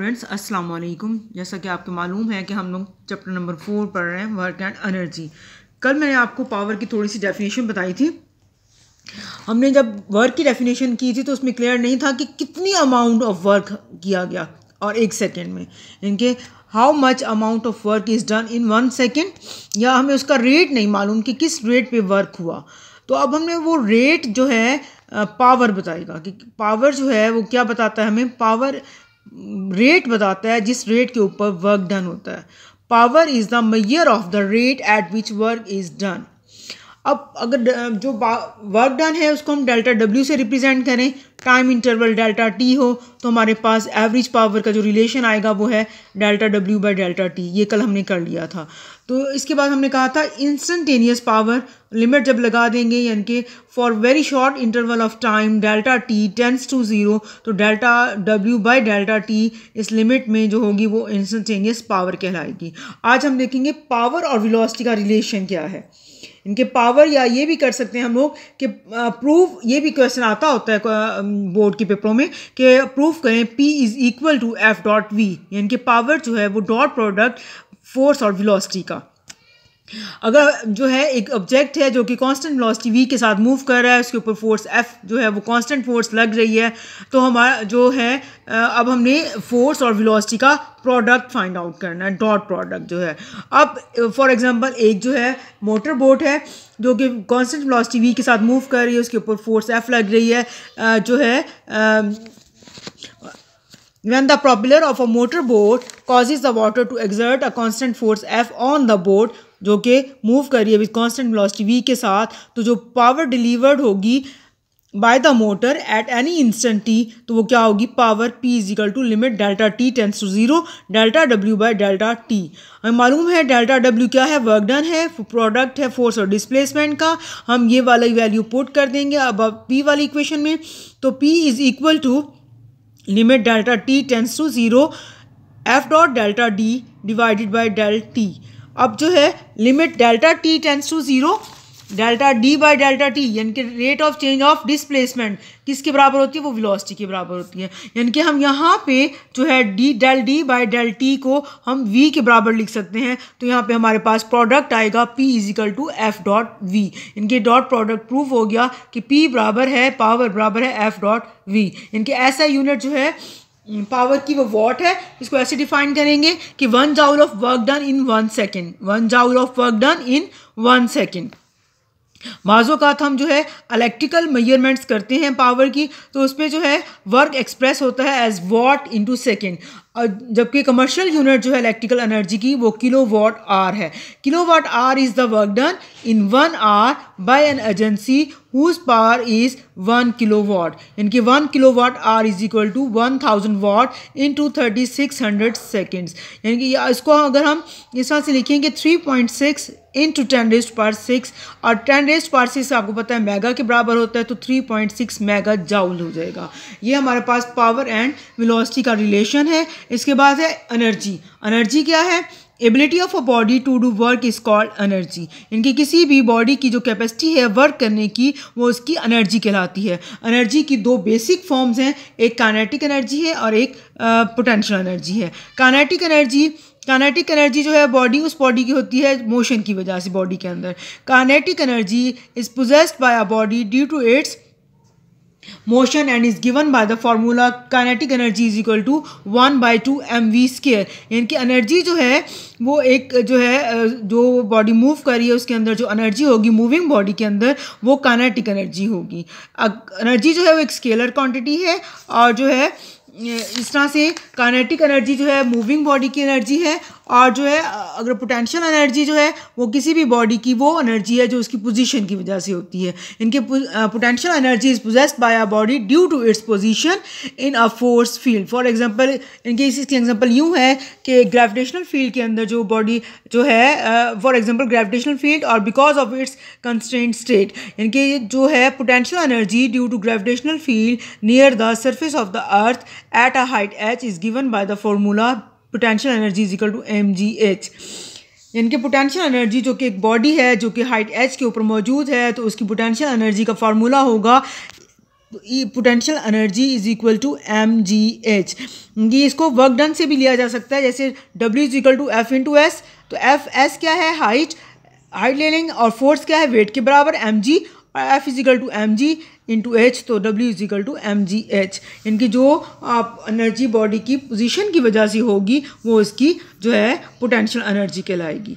Friends अस्सलाम वालेकुम। जैसा कि आपको मालूम है कि हम लोग चैप्टर नंबर 4 पढ़ रहे हैं, वर्क एंड एनर्जी। कल मैंने आपको पावर की थोड़ी सी डेफिनेशन बताई थी। हमने जब वर्क की डेफिनेशन की थी तो उसमें क्लियर नहीं था कि कितनी अमाउंट ऑफ वर्क किया गया और एक सेकेंड में, इनके how much amount of work is done in 1 second, या हमें उसका रेट नहीं मालूम कि किस रेट पे वर्क हुआ। तो अब हमने वो रेट जो है पावर बताएगा कि पावर जो है वो क्या बताता है हमें। पावर रेट बताता है जिस रेट के ऊपर वर्क डन होता है। Power is the measure of the rate at which work is done. अब अगर जो वर्क डन है उसको हम डेल्टा डब्ल्यू से रिप्रेजेंट करें, टाइम इंटरवल डेल्टा टी हो, तो हमारे पास एवरेज पावर का जो रिलेशन आएगा वो है delta W by delta T. ये कल हमने कर लिया था। तो इसके बाद हमने कहा था इंस्टेंटेनियस पावर लिमिट जब लगा देंगे, यानी कि for very short interval of time delta T tends to zero, तो delta W by delta T इस लिमिट में जो होगी वो इंस्टेंटेनियस पावर कहलाएगी। आज हम देखेंगे पावर और वेलोसिटी का रिलेशन क्या है इनके। पावर, या ये भी कर सकते हैं हम लोग कि प्रूफ, ये भी क्वेश्चन आता होता है बोर्ड के पेपरों में कि प्रूफ करें P is equal to F dot V, यानी कि पावर जो है वो डॉट प्रोडक्ट फोर्स और वेलोसिटी का। अगर जो है एक ऑब्जेक्ट है जो कि कांस्टेंट वेलोसिटी v के साथ मूव कर रहा है, उसके ऊपर फोर्स f जो है वो कांस्टेंट फोर्स लग रही है, तो हमारा जो है अब हमने फोर्स और वेलोसिटी का प्रोडक्ट फाइंड आउट करना है, डॉट प्रोडक्ट जो है। अब फॉर एग्जांपल एक जो है मोटर बोट है जो कि कांस्टेंट वेलोसिटी v के साथ मूव कर रही है, उसके ऊपर फोर्स f लग रही है जो है When the propeller of a motor boat causes the water to exert a constant force F on the boat, जो कि मूव कर रही है विद कांस्टेंट वेलोसिटी v के साथ, तो जो पावर डिलीवर्ड होगी by the motor at any instant t, तो वो क्या होगी, power P is equal to limit delta t tends to zero delta W by delta t। हमें मालूम है डेल्टा W क्या है, वर्क डन है, प्रोडक्ट है फोर्स और डिस्प्लेसमेंट का। हम ये वाला वैल्यू पुट कर देंगे अब P वाली इक्वेशन में, तो P is equal to limit delta T tends to zero f dot delta d divided by del t. अब जो है limit delta T tends to zero delta d by delta t, यानी कि rate of change of displacement किसके बराबर होती है, वो वेलोसिटी के बराबर होती है। यानी कि हम यहाँ पे जो है del d by del t को हम v के बराबर लिख सकते हैं। तो यहाँ पे हमारे पास प्रोडक्ट आएगा p is equal to F dot v. इनके डॉट प्रोडक्ट प्रूफ हो गया कि p बराबर है, पावर बराबर है एफ डॉट वी। इनके ऐसा यूनिट जो है पावर की वो वॉट है। इसको ऐसे डिफाइन करेंगे कि 1 joule of work done in 1 second, 1 joule of work done in 1 second. माज़ोकात हम जो है इलेक्ट्रिकल मेजरमेंट्स करते हैं पावर की, तो उसमें जो है वर्क एक्सप्रेस होता है एज वॉट इनटू सेकेंड, जबकि कमर्शियल यूनिट जो है इलेक्ट्रिकल एनर्जी की वो किलो वाट आर है। Kilo watt hour is the work done in 1 hour by an agency whose power is 1 kilowatt, इनकी 1 kilowatt hour is equal to 1000 watt into 3600 seconds. यानी कि इसको अगर हम इस तरह से लिखेंगे 3.6 इंटू 10⁻⁶, और 10⁻⁶ आपको पता है मेगा के बराबर होता है, तो 3.6 मेगा जाउल हो जाएगा। ये हमारे पास पावर एंड वेलोसिटी का रिलेशन है। इसके बाद है एनर्जी। एनर्जी क्या है, ability of a body to do work is called energy. इनकी किसी भी बॉडी की जो कैपेसिटी है वर्क करने की वो उसकी एनर्जी कहलाती है। एनर्जी की 2 बेसिक फॉर्म्स हैं, एक काइनेटिक एनर्जी है और एक पोटेंशियल एनर्जी है। काइनेटिक एनर्जी जो है बॉडी, उस बॉडी की होती है मोशन की वजह से बॉडी के अंदर। Kinetic energy is possessed by a body due to its motion and is given by the formula kinetic energy is equal to 1/2 mv square. यानी कि एनर्जी जो है वो एक जो है जो बॉडी मूव कर रही है उसके अंदर जो एनर्जी होगी मूविंग बॉडी के अंदर वो काइनेटिक एनर्जी होगी। एनर्जी जो है वो एक स्केलर क्वांटिटी है, और जो है इस तरह से काइनेटिक एनर्जी जो है मूविंग बॉडी की एनर्जी है, और जो है अगर पोटेंशियल एनर्जी जो है वो किसी भी बॉडी की वो एनर्जी है जो उसकी पोजीशन की वजह से होती है। इनके potential energy is possessed by a body due to its position in a force field. For example इनके इसकी एग्जांपल यूँ है कि ग्रेविटेशनल फील्ड के अंदर जो बॉडी जो है फॉर एग्जांपल ग्रेविटेशनल फील्ड और because of its constraint state, इनके जो है potential energy due to gravitational field near the surface of the earth at a height h is given by the formula potential energy is equal to mgh। इनके potential energy जो कि एक body है जो कि हाइट h के ऊपर मौजूद है, तो उसकी पोटेंशियल एनर्जी का फार्मूला होगा potential energy is equal to mgh। ये इसको वर्क डन से भी लिया जा सकता है, जैसे W is equal to F into s. तो एस क्या है, हाइट ले लेंगे, और फोर्स क्या है, वेट के बराबर mg, और F is equal to mg into h, तो W is equal to mgh। इनकी जो एनर्जी बॉडी की पोजीशन की वजह से होगी वो इसकी जो है पोटेंशियल एनर्जी कहलाएगी।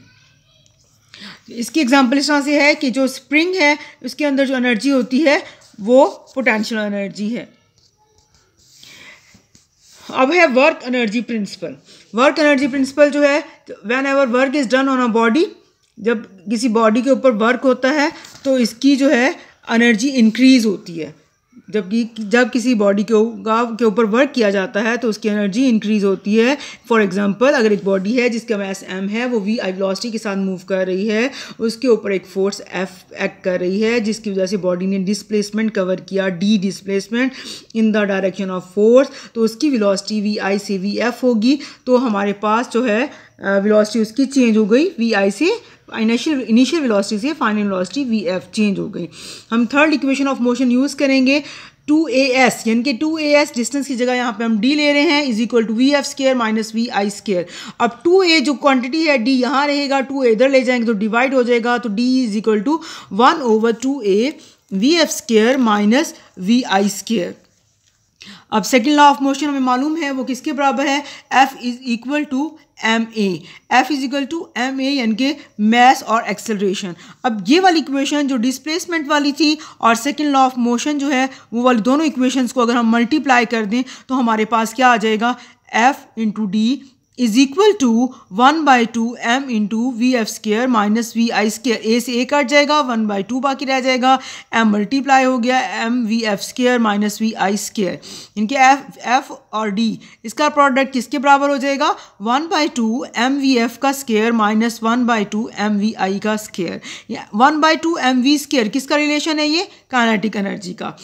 इसकी एग्जांपल इस तरह से है कि जो स्प्रिंग है उसके अंदर जो एनर्जी होती है वो पोटेंशियल एनर्जी है। अब है work energy principal. Work energy principal जो है, when ever work is done on a body, जब किसी बॉडी के ऊपर वर्क होता है तो इसकी जो है एनर्जी इंक्रीज होती है। जब किसी बॉडी के ऊपर वर्क किया जाता है तो उसकी एनर्जी इंक्रीज होती है। फॉर एग्जांपल, अगर एक बॉडी है जिसका मास m है, वो v वेलोसिटी के साथ मूव कर रही है, उसके ऊपर एक फोर्स F एक्ट कर रही है, जिसकी वजह से बॉडी ने डिस्प्लेसमेंट कवर किया, d displacement in the direction of force, तो उसकी वेलोसिटी vi से vf होगी। तो हमारे पास जो है वेलोसिटी उसकी चेंज हो गई, vi से इनिशियल वेलोसिटी से फाइनल वेलोसिटी vf चेंज हो गई। हम third equation of motion use करेंगे, 2as, यानी कि 2as डिस्टेंस की जगह यहाँ पे हम d ले रहे हैं, is equal to vf square minus vi square. अब 2a जो क्वांटिटी है, d यहाँ रहेगा, 2a इधर ले जाएंगे तो डिवाइड हो जाएगा, तो d is equal to 1/2a vf square minus vi square. अब सेकेंड लॉ ऑफ मोशन हमें मालूम है, वो किसके बराबर है, F is equal to ma। F is equal to ma यानी कि मैस और एक्सेलरेशन। अब ये वाली इक्वेशन जो डिस्प्लेसमेंट वाली थी और सेकेंड लॉ ऑफ मोशन जो है, वो वाली दोनों इक्वेशंस को अगर हम मल्टीप्लाई कर दें तो हमारे पास क्या आ जाएगा, F into d is equal to 1/2 m into vf square minus vi square. a से a कट जाएगा, 1/2 बाकी रह जाएगा, m मल्टीप्लाई हो गया m vf square minus vi square. इनके f और d इसका प्रोडक्ट किसके बराबर हो जाएगा, 1/2 m vf का स्क्र माइनस 1/2 m vi का स्क्र। 1/2 m v स्क्र किसका रिलेशन है, ये काइनेटिक एनर्जी का।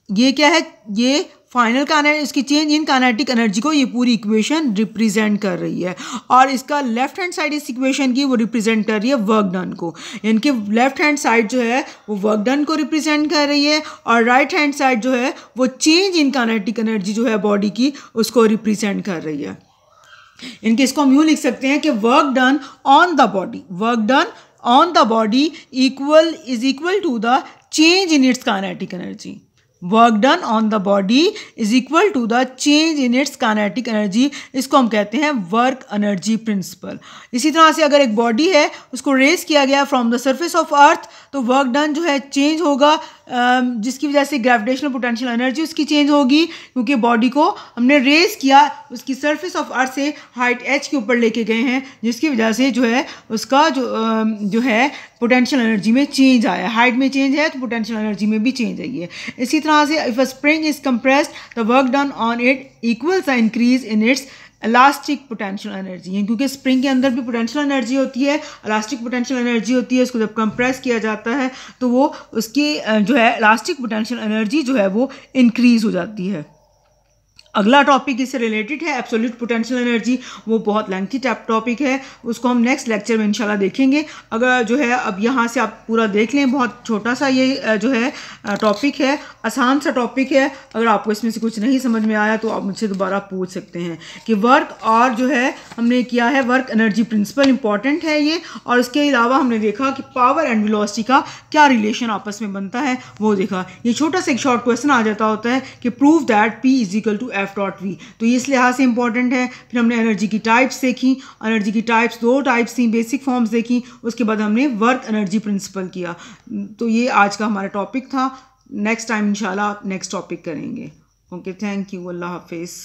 ये क्या है, ये फाइनल इसकी चेंज इन काइनेटिक एनर्जी को ये पूरी इक्वेशन रिप्रेजेंट कर रही है। और इसका लेफ्ट हैंड साइड इस इक्वेशन की वो रिप्रेजेंट कर रही है वर्क डन को, यानी कि लेफ्ट हैंड साइड जो है वो वर्क डन को रिप्रेजेंट कर रही है, और राइट हैंड साइड जो है वो चेंज इन काइनेटिक एनर्जी जो है बॉडी की उसको रिप्रेजेंट कर रही है। इनके इसको हम यूँ लिख सकते हैं कि work done on the body, work done on the body is equal to the change in its kinetic energy. Work done on the body is equal to the change in its kinetic energy. इसको हम कहते हैं work energy principal. इसी तरह से अगर एक body है उसको रेस किया गया from the surface of earth, तो वर्क डन जो है चेंज होगा, जिसकी वजह से ग्रेविटेशनल पोटेंशियल एनर्जी उसकी चेंज होगी, क्योंकि बॉडी को हमने रेस किया उसकी सरफेस ऑफ अर्थ से हाइट h के ऊपर लेके गए हैं, जिसकी वजह से जो है उसका जो है पोटेंशियल एनर्जी में चेंज आया। हाइट में चेंज है तो पोटेंशियल एनर्जी में भी चेंज आई है। इसी तरह से if a spring is compressed the work done on it equals the increase in its elastic potential energy. क्योंकि स्प्रिंग के अंदर भी पोटेंशियल एनर्जी होती है, इलास्टिक पोटेंशियल एनर्जी होती है। उसको जब कंप्रेस किया जाता है तो वो उसकी जो है इलास्टिक पोटेंशियल एनर्जी जो है वो इंक्रीज हो जाती है। अगला टॉपिक इससे रिलेटेड है एब्सोल्यूट पोटेंशियल एनर्जी। वो बहुत लेंथी टॉपिक है, उसको हम नेक्स्ट लेक्चर में इंशाल्लाह देखेंगे। अगर जो है अब यहाँ से आप पूरा देख लें, बहुत छोटा सा ये जो है टॉपिक है, आसान सा टॉपिक है। अगर आपको इसमें से कुछ नहीं समझ में आया तो आप मुझसे दोबारा पूछ सकते हैं कि वर्क और जो है हमने किया है वर्क एनर्जी प्रिंसिपल इंपॉर्टेंट है ये, और इसके अलावा हमने देखा कि पावर एंड वेलोसिटी का क्या रिलेशन आपस में बनता है वो देखा। ये छोटा सा एक शॉर्ट क्वेश्चन आ जाता होता है कि prove that P is equal to F.V, तो ये इस लिहाज से इंपॉर्टेंट है। फिर हमने एनर्जी की टाइप्स देखी, एनर्जी की टाइप्स 2 टाइप्स थी, बेसिक फॉर्म्स देखी, उसके बाद हमने वर्क एनर्जी प्रिंसिपल किया। तो ये आज का हमारा टॉपिक था। नेक्स्ट टाइम इंशाल्लाह नेक्स्ट टॉपिक करेंगे। ओके, थैंक यू, अल्लाह हाफिज़।